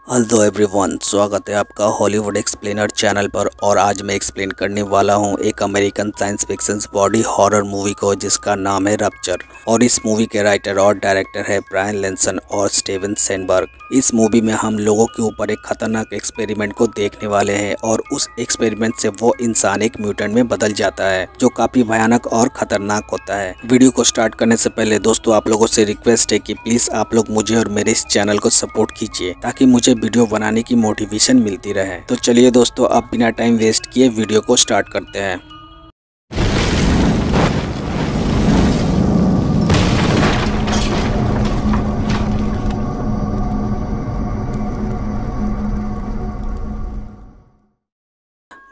Hello everyone, स्वागत है आपका हॉलीवुड एक्सप्लेनर चैनल पर। और आज मैं एक्सप्लेन करने वाला हूं एक American science fiction body horror movie को जिसका नाम है रप्चर। और इस मूवी के राइटर और डायरेक्टर है ब्रायन लैंसन और स्टीवन सेनबर्ग। इस मूवी में हम लोगों के ऊपर एक खतरनाक एक्सपेरिमेंट को देखने वाले हैं और उस एक्सपेरिमेंट से वो इंसान एक म्यूटेंट में बदल जाता है जो काफी भयानक और खतरनाक होता है। वीडियो को स्टार्ट करने से पहले दोस्तों आप लोगों से रिक्वेस्ट है कि प्लीज आप लोग मुझे और मेरे इस चैनल को सपोर्ट कीजिए ताकि मुझे वीडियो बनाने की मोटिवेशन मिलती रहे। तो चलिए दोस्तों, अब बिना टाइम वेस्ट किए वीडियो को स्टार्ट करते हैं।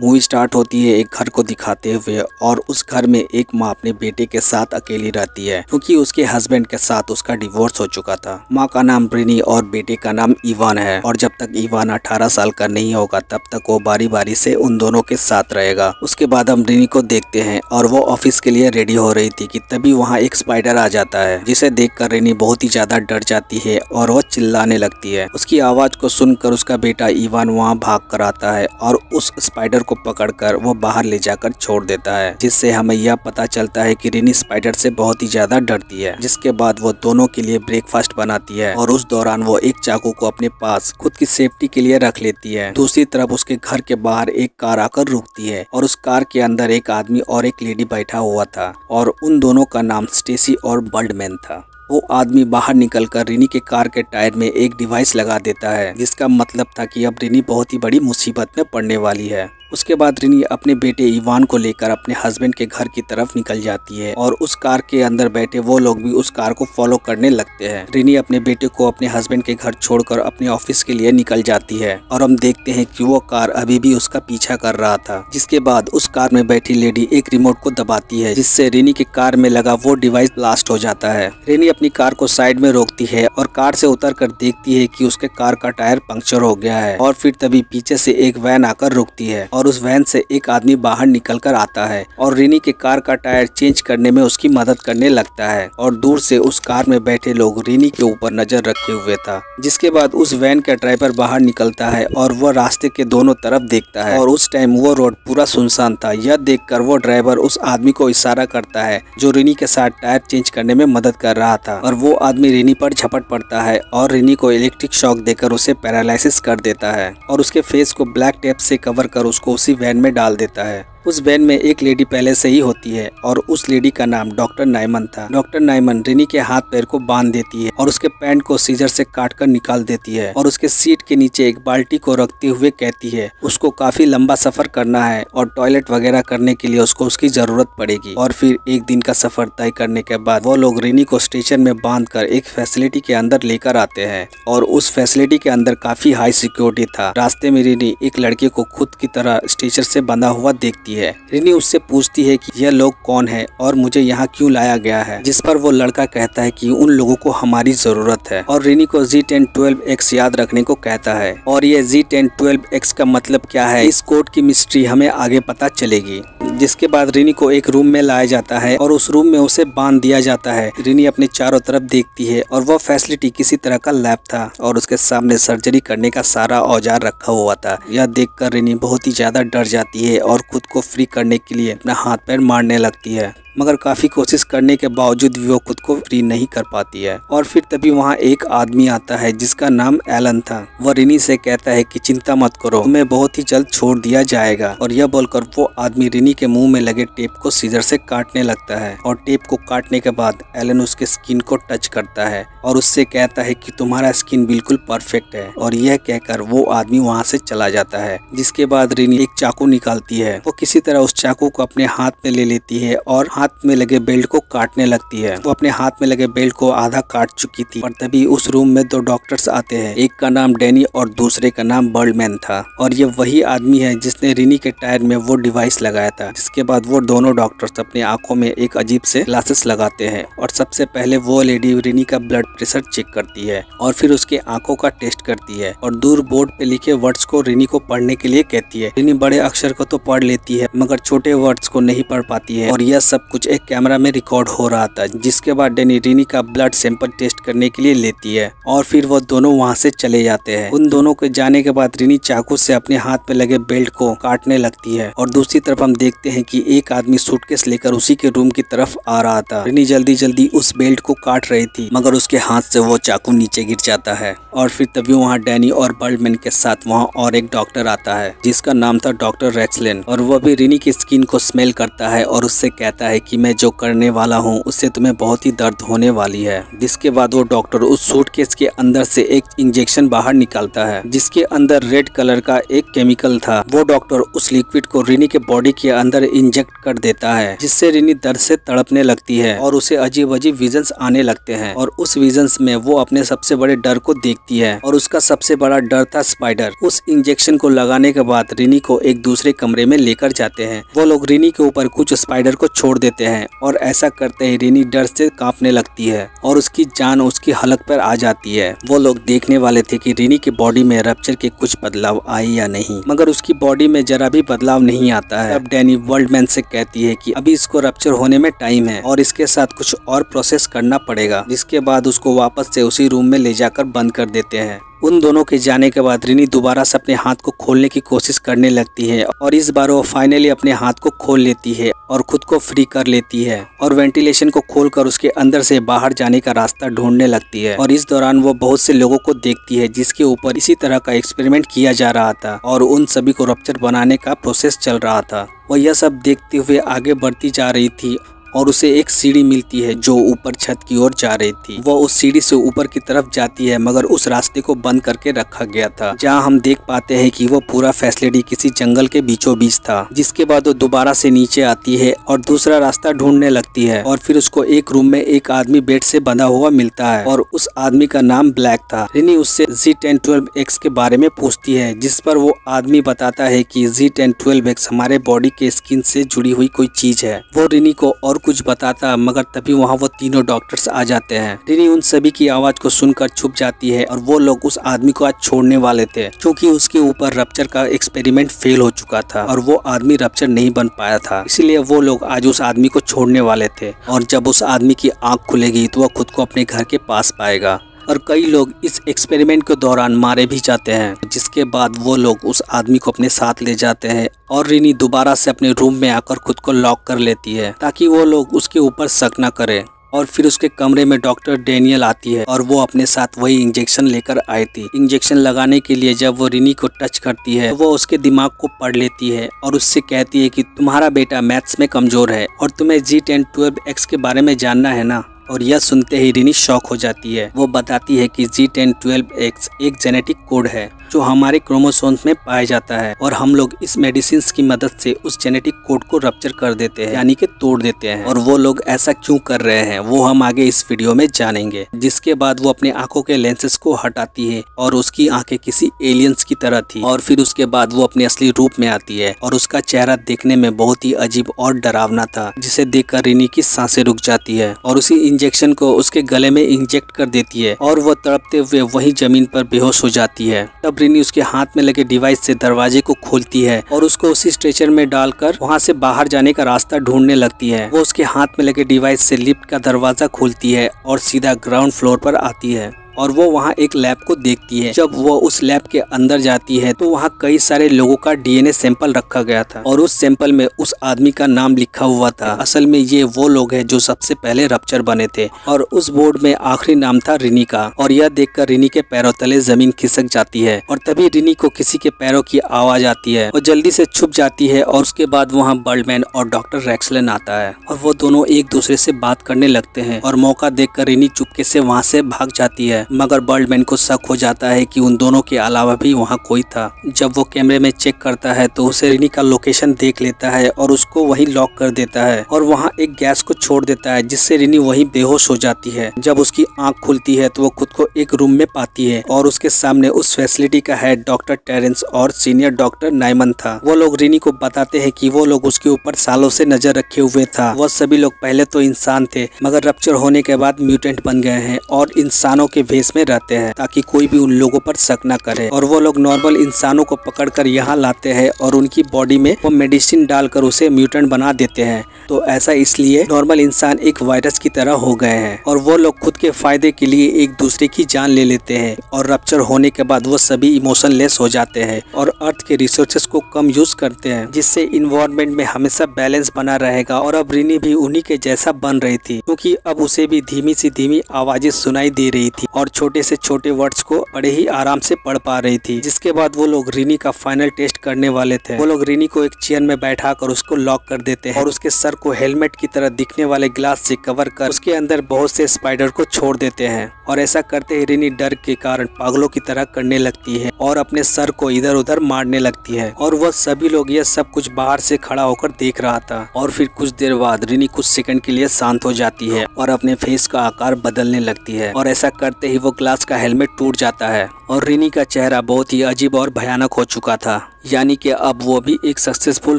मूवी स्टार्ट होती है एक घर को दिखाते हुए और उस घर में एक माँ अपने बेटे के साथ अकेली रहती है क्योंकि उसके हस्बैंड के साथ उसका डिवोर्स हो चुका था। माँ का नाम ब्रिनी और बेटे का नाम इवान है और जब तक इवान 18 साल का नहीं होगा तब तक वो बारी बारी से उन दोनों के साथ रहेगा। उसके बाद हम ब्रिनी को देखते हैं और वो ऑफिस के लिए रेडी हो रही थी कि तभी वहाँ एक स्पाइडर आ जाता है जिसे देखकर ब्रिनी बहुत ही ज्यादा डर जाती है और वो चिल्लाने लगती है। उसकी आवाज को सुनकर उसका बेटा इवान वहाँ भाग कर आता है और उस स्पाइडर को पकड़कर वो बाहर ले जाकर छोड़ देता है, जिससे हमें यह पता चलता है कि रिनी स्पाइडर से बहुत ही ज्यादा डरती है। जिसके बाद वो दोनों के लिए ब्रेकफास्ट बनाती है और उस दौरान वो एक चाकू को अपने पास खुद की सेफ्टी के लिए रख लेती है। दूसरी तरफ उसके घर के बाहर एक कार आकर रुकती है और उस कार के अंदर एक आदमी और एक लेडी बैठा हुआ था और उन दोनों का नाम स्टेसी और बर्डमैन था। वो आदमी बाहर निकलकर रिनी के कार के टायर में एक डिवाइस लगा देता है जिसका मतलब था कि अब रिनी बहुत ही बड़ी मुसीबत में पड़ने वाली है। उसके बाद रिनी अपने बेटे इवान को लेकर अपने हस्बैंड के घर की तरफ निकल जाती है और उस कार के अंदर बैठे वो लोग भी उस कार को फॉलो करने लगते हैं। रिनी अपने बेटे को अपने हस्बैंड के घर छोड़कर अपने ऑफिस के लिए निकल जाती है और हम देखते हैं कि वो कार अभी भी उसका पीछा कर रहा था। जिसके बाद उस कार में बैठी लेडी एक रिमोट को दबाती है जिससे रिनी के कार में लगा वो डिवाइस ब्लास्ट हो जाता है। रिनी अपनी कार को साइड में रोकती है और कार से उतर कर देखती है कि उसके कार का टायर पंक्चर हो गया है और फिर तभी पीछे से एक वैन आकर रुकती है और उस वैन से एक आदमी बाहर निकल कर आता है और रिनी के कार का टायर चेंज करने में उसकी मदद करने लगता है। और दूर से उस कार में बैठे लोग रिनी के ऊपर नजर रखे हुए था। जिसके बाद उस वैन का ड्राइवर बाहर निकलता है और वह रास्ते के दोनों तरफ देखता है और उस टाइम वो रोड पूरा सुनसान था। यह देखकर वो ड्राइवर उस आदमी को इशारा करता है जो रिनी के साथ टायर चेंज करने में मदद कर रहा था और वो आदमी रिनी पर झपट पड़ता है और रिनी को इलेक्ट्रिक शॉक देकर उसे पैरालिसिस कर देता है और उसके फेस को ब्लैक टेप से कवर कर उसको उसी वैन में डाल देता है। उस वैन में एक लेडी पहले से ही होती है और उस लेडी का नाम डॉक्टर नाइमन था। डॉक्टर नाइमन रिनी के हाथ पैर को बांध देती है और उसके पैंट को सीजर से काट कर निकाल देती है और उसके सीट के नीचे एक बाल्टी को रखते हुए कहती है उसको काफी लंबा सफर करना है और टॉयलेट वगैरह करने के लिए उसको उसकी जरूरत पड़ेगी। और फिर एक दिन का सफर तय करने के बाद वो लोग रिनी को स्टेशन में बांधकर एक फैसिलिटी के अंदर लेकर आते हैं और उस फैसिलिटी के अंदर काफी हाई सिक्योरिटी था। रास्ते में रिनी एक लड़के को खुद की तरह स्ट्रेचर से बंधा हुआ देखती है। रिनी उससे पूछती है कि यह लोग कौन है और मुझे यहाँ क्यों लाया गया है, जिस पर वो लड़का कहता है कि उन लोगों को हमारी जरूरत है और रिनी को Z1012X याद रखने को कहता है। और ये Z1012X का मतलब क्या है, इस कोड की मिस्ट्री हमें आगे पता चलेगी। जिसके बाद रिनी को एक रूम में लाया जाता है और उस रूम में उसे बांध दिया जाता है। रिनी अपने चारों तरफ देखती है और वह फैसिलिटी किसी तरह का लैब था और उसके सामने सर्जरी करने का सारा औजार रखा हुआ था। यह देखकर रिनी बहुत ही ज्यादा डर जाती है और खुद को फ्री करने के लिए अपना हाथ पैर मारने लगती है, मगर काफी कोशिश करने के बावजूद भी वो खुद को फ्री नहीं कर पाती है। और फिर तभी वहाँ एक आदमी आता है जिसका नाम एलन था। वह रिनी से कहता है कि चिंता मत करो, तुम्हें बहुत ही जल्द छोड़ दिया जाएगा। और यह बोलकर वो आदमी रिनी के मुंह में लगे टेप को सीजर से काटने लगता है और टेप को काटने के बाद एलन उसके स्किन को टच करता है और उससे कहता है कि तुम्हारा स्किन बिल्कुल परफेक्ट है। और यह कहकर वो आदमी वहाँ से चला जाता है। जिसके बाद रिनी एक चाकू निकालती है। वो किसी तरह उस चाकू को अपने हाथ में ले लेती है और हाथ में लगे बेल्ट को काटने लगती है। वो अपने हाथ में लगे बेल्ट को आधा काट चुकी थी और तभी उस रूम में दो डॉक्टर्स आते हैं। एक का नाम डैनी और दूसरे का नाम बर्डमैन था और ये वही आदमी है जिसने रिनी के टायर में वो डिवाइस लगाया था। जिसके बाद वो दोनों डॉक्टर्स अपनी आंखों में एक अजीब से ग्लासेस लगाते हैं और सबसे पहले वो लेडी रिनी का ब्लड प्रेशर चेक करती है और फिर उसके आंखों का टेस्ट करती है और दूर बोर्ड पे लिखे वर्ड्स को रिनी को पढ़ने के लिए कहती है। रिनी बड़े अक्षर को तो पढ़ लेती है मगर छोटे वर्ड्स को नहीं पढ़ पाती है और यह सब कुछ एक कैमरा में रिकॉर्ड हो रहा था। जिसके बाद डैनी रिनी का ब्लड सैंपल टेस्ट करने के लिए लेती है और फिर वो दोनों वहाँ से चले जाते हैं। उन दोनों के जाने के बाद रिनी चाकू से अपने हाथ पे लगे बेल्ट को काटने लगती है और दूसरी तरफ हम देखते हैं कि एक आदमी सूटकेस लेकर उसी के रूम की तरफ आ रहा था। रिनी जल्दी जल्दी उस बेल्ट को काट रही थी मगर उसके हाथ से वो चाकू नीचे गिर जाता है और फिर तभी वहाँ डैनी और बर्डमैन के साथ वहाँ और एक डॉक्टर आता है जिसका नाम था डॉक्टर रेक्सलेन और वो भी रिनी की स्किन को स्मेल करता है और उससे कहता है कि मैं जो करने वाला हूँ उससे तुम्हें बहुत ही दर्द होने वाली है। जिसके बाद वो डॉक्टर उस सूटकेस के अंदर से एक इंजेक्शन बाहर निकालता है जिसके अंदर रेड कलर का एक केमिकल था। वो डॉक्टर उस लिक्विड को रिनी के बॉडी के अंदर इंजेक्ट कर देता है जिससे रिनी दर्द से तड़पने लगती है और उसे अजीब अजीब विजन्स आने लगते हैं और उस विजन्स में वो अपने सबसे बड़े डर को देखती है और उसका सबसे बड़ा डर था स्पाइडर। उस इंजेक्शन को लगाने के बाद रिनी को एक दूसरे कमरे में लेकर जाते हैं। वो लोग रिनी के ऊपर कुछ स्पाइडर को छोड़ देते हैं और ऐसा करते ही रिनी डर से कांपने लगती है और उसकी जान उसकी हलक पर आ जाती है। वो लोग देखने वाले थे कि रिनी की बॉडी में रप्चर के कुछ बदलाव आए या नहीं मगर उसकी बॉडी में जरा भी बदलाव नहीं आता है। अब डैनी वर्ल्डमैन से कहती है कि अभी इसको रप्चर होने में टाइम है और इसके साथ कुछ और प्रोसेस करना पड़ेगा। जिसके बाद उसको वापस से उसी रूम में ले जाकर बंद कर देते हैं। उन दोनों के जाने के बाद रिनी दोबारा से अपने हाथ को खोलने की कोशिश करने लगती है और इस बार वो फाइनली अपने हाथ को खोल लेती है और खुद को फ्री कर लेती है और वेंटिलेशन को खोलकर उसके अंदर से बाहर जाने का रास्ता ढूंढने लगती है। और इस दौरान वो बहुत से लोगों को देखती है जिसके ऊपर इसी तरह का एक्सपेरिमेंट किया जा रहा था और उन सभी को रप्चर बनाने का प्रोसेस चल रहा था। वह यह सब देखते हुए आगे बढ़ती जा रही थी और उसे एक सीढ़ी मिलती है जो ऊपर छत की ओर जा रही थी। वो उस सीढ़ी से ऊपर की तरफ जाती है मगर उस रास्ते को बंद करके रखा गया था जहां हम देख पाते हैं कि वो पूरा फैसिलिटी किसी जंगल के बीचों बीच था। जिसके बाद वो दोबारा से नीचे आती है और दूसरा रास्ता ढूंढने लगती है और फिर उसको एक रूम में एक आदमी बेड से बंधा हुआ मिलता है और उस आदमी का नाम ब्लैक था। रिनी उससे Z1012X के बारे में पूछती है जिस पर वो आदमी बताता है कि Z1012X हमारे बॉडी के स्किन से जुड़ी हुई कोई चीज है। वो रिनी को और कुछ बताता मगर तभी वहाँ वो तीनों डॉक्टर्स आ जाते हैं। रिनी उन सभी की आवाज को सुनकर छुप जाती है और वो लोग उस आदमी को आज छोड़ने वाले थे क्योंकि उसके ऊपर रप्चर का एक्सपेरिमेंट फेल हो चुका था और वो आदमी रप्चर नहीं बन पाया था। इसीलिए वो लोग आज उस आदमी को छोड़ने वाले थे और जब उस आदमी की आंख खुलेगी तो वह खुद को अपने घर के पास पाएगा। और कई लोग इस एक्सपेरिमेंट के दौरान मारे भी जाते हैं। जिसके बाद वो लोग उस आदमी को अपने साथ ले जाते हैं और रिनी दोबारा से अपने रूम में आकर खुद को लॉक कर लेती है ताकि वो लोग उसके ऊपर शक न करें। और फिर उसके कमरे में डॉक्टर डेनियल आती है और वो अपने साथ वही इंजेक्शन लेकर आई थी। इंजेक्शन लगाने के लिए जब वो रिनी को टच करती है तो वो उसके दिमाग को पढ़ लेती है और उससे कहती है कि तुम्हारा बेटा मैथ्स में कमजोर है और तुम्हें Z1012X के बारे में जानना है ना। और यह सुनते ही रिनी शॉक हो जाती है। वो बताती है कि Z1012X एक जेनेटिक कोड है जो हमारे क्रोमोसोम्स में पाया जाता है और हम लोग इस मेडिसिन की मदद से उस जेनेटिक कोड को रप्चर कर देते हैं यानी कि तोड़ देते हैं। और वो लोग ऐसा क्यों कर रहे हैं वो हम आगे इस वीडियो में जानेंगे। जिसके बाद वो अपने आंखों के लेंसेज को हटाती है और उसकी आंखें किसी एलियंस की तरह थी। और फिर उसके बाद वो अपने असली रूप में आती है और उसका चेहरा देखने में बहुत ही अजीब और डरावना था जिसे देखकर रिनी की सांसें रुक जाती है और उसी इंजेक्शन को उसके गले में इंजेक्ट कर देती है और वो तड़पते हुए वही जमीन पर बेहोश हो जाती है। तब रिनी उसके हाथ में लगे डिवाइस से दरवाजे को खोलती है और उसको उसी स्ट्रेचर में डालकर वहाँ से बाहर जाने का रास्ता ढूंढने लगती है। वो उसके हाथ में लगे डिवाइस से लिफ्ट का दरवाजा खोलती है और सीधा ग्राउंड फ्लोर पर आती है और वो वहाँ एक लैब को देखती है। जब वो उस लैब के अंदर जाती है तो वहाँ कई सारे लोगों का DNA सैंपल रखा गया था और उस सैंपल में उस आदमी का नाम लिखा हुआ था। असल में ये वो लोग हैं जो सबसे पहले रप्चर बने थे और उस बोर्ड में आखिरी नाम था रिनी का। और यह देखकर रिनी के पैरों तले जमीन खिसक जाती है और तभी रिनी को किसी के पैरों की आवाज आती है और जल्दी से छुप जाती है। और उसके बाद वहाँ बर्डमैन और डॉक्टर रेक्सलेन आता है और वो दोनों एक दूसरे से बात करने लगते हैं और मौका देखकर रिनी चुपके से वहाँ से भाग जाती है। मगर बर्डमैन को शक हो जाता है कि उन दोनों के अलावा भी वहाँ कोई था। जब वो कैमरे में चेक करता है तो उसे रिनी का लोकेशन देख लेता है और उसको वहीं लॉक कर देता है और वहाँ एक गैस को छोड़ देता है जिससे रिनी वहीं बेहोश हो जाती है। जब उसकी आंख खुलती है तो वो खुद को एक रूम में पाती है और उसके सामने उस फैसिलिटी का हेड डॉक्टर टेरेंस और सीनियर डॉक्टर नाइमन था। वो लोग रिनी को बताते हैं कि वो लोग उसके ऊपर सालों से नजर रखे हुए था। वो सभी लोग पहले तो इंसान थे मगर रप्चर होने के बाद म्यूटेंट बन गए हैं और इंसानों के भेष में रहते हैं ताकि कोई भी उन लोगों पर शक न करे। और वो लोग नॉर्मल इंसानों को पकड़कर यहाँ लाते हैं और उनकी बॉडी में वो मेडिसिन डालकर उसे म्यूटेंट बना देते हैं। तो ऐसा इसलिए नॉर्मल इंसान एक वायरस की तरह हो गए हैं और वो लोग खुद के फायदे के लिए एक दूसरे की जान ले लेते हैं। और रप्चर होने के बाद वो सभी इमोशनलेस हो जाते हैं और अर्थ के रिसोर्सेज को कम यूज करते हैं, जिससे इन्वायरमेंट में हमेशा बैलेंस बना रहेगा। और अब रिनी भी उन्हीं के जैसा बन रही थी, क्योंकि अब उसे भी धीमी सी धीमी आवाजें सुनाई दे रही थी और छोटे से छोटे वर्ड्स को बड़े ही आराम से पढ़ पा रही थी। जिसके बाद वो लोग रिनी का फाइनल टेस्ट करने वाले थे। वो लोग रिनी को एक चेयर में बैठा कर उसको लॉक कर देते हैं और उसके सर को हेलमेट की तरह दिखने वाले ग्लास से कवर कर उसके अंदर बहुत से स्पाइडर को छोड़ देते हैं। और ऐसा करते ही रिनी डर के कारण पागलों की तरह करने लगती है और अपने सर को इधर उधर मारने लगती है। और वह सभी लोग ये सब कुछ बाहर से खड़ा होकर देख रहा था। और फिर कुछ देर बाद रिनी कुछ सेकंड के लिए शांत हो जाती है और अपने फेस का आकार बदलने लगती है। और ऐसा करते ही वो ग्लास का हेलमेट टूट जाता है और रिनी का चेहरा बहुत ही अजीब और भयानक हो चुका था, यानी कि अब वो भी एक सक्सेसफुल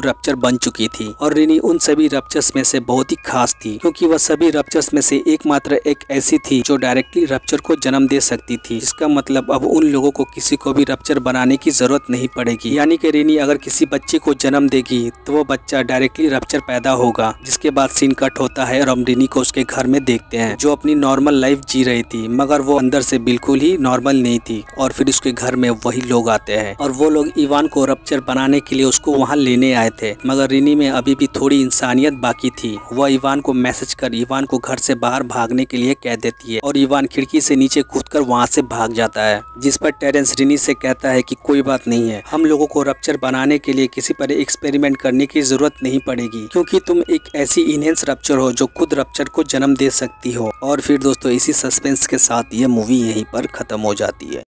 रप्चर बन चुकी थी। और रिनी उन सभी रप्चर्स में से बहुत ही खास थी, क्योंकि वह सभी रप्चर्स में से एकमात्र एक ऐसी थी जो डायरेक्टली रप्चर को जन्म दे सकती थी। जिसका मतलब अब उन लोगों को किसी को भी रप्चर बनाने की जरूरत नहीं पड़ेगी। यानी कि रिनी अगर किसी बच्चे को जन्म देगी तो वो बच्चा डायरेक्टली रप्चर पैदा होगा। जिसके बाद सीन कट होता है और हम रिनी को उसके घर में देखते हैं, जो अपनी नॉर्मल लाइफ जी रही थी, मगर वो अंदर से बिल्कुल ही नॉर्मल नहीं थी। और फिर उसके घर में वही लोग आते हैं और वो लोग इवान को रप्चर बनाने के लिए उसको वहाँ लेने आए थे। मगर रिनी में अभी भी थोड़ी इंसानियत बाकी थी। वह इवान को मैसेज कर इवान को घर से बाहर भागने के लिए कह देती है और इवान खिड़की से नीचे कूदकर वहाँ से भाग जाता है। जिस पर टेरेंस रिनी से कहता है कि कोई बात नहीं है, हम लोगों को रप्चर बनाने के लिए किसी पर एक्सपेरिमेंट करने की जरूरत नहीं पड़ेगी, क्योंकि तुम एक ऐसी इनहेंस रप्चर हो जो खुद रप्चर को जन्म दे सकती हो। और फिर दोस्तों इसी सस्पेंस के साथ ये मूवी यहीं पर खत्म हो जाती है।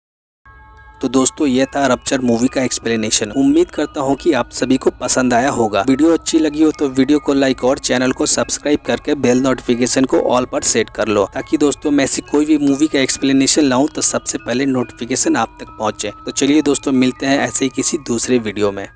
तो दोस्तों ये था रप्चर मूवी का एक्सप्लेनेशन। उम्मीद करता हूँ कि आप सभी को पसंद आया होगा। वीडियो अच्छी लगी हो तो वीडियो को लाइक और चैनल को सब्सक्राइब करके बेल नोटिफिकेशन को ऑल पर सेट कर लो, ताकि दोस्तों मैं ऐसी कोई भी मूवी का एक्सप्लेनेशन लाऊं तो सबसे पहले नोटिफिकेशन आप तक पहुँचे। तो चलिए दोस्तों मिलते हैं ऐसे ही किसी दूसरे वीडियो में।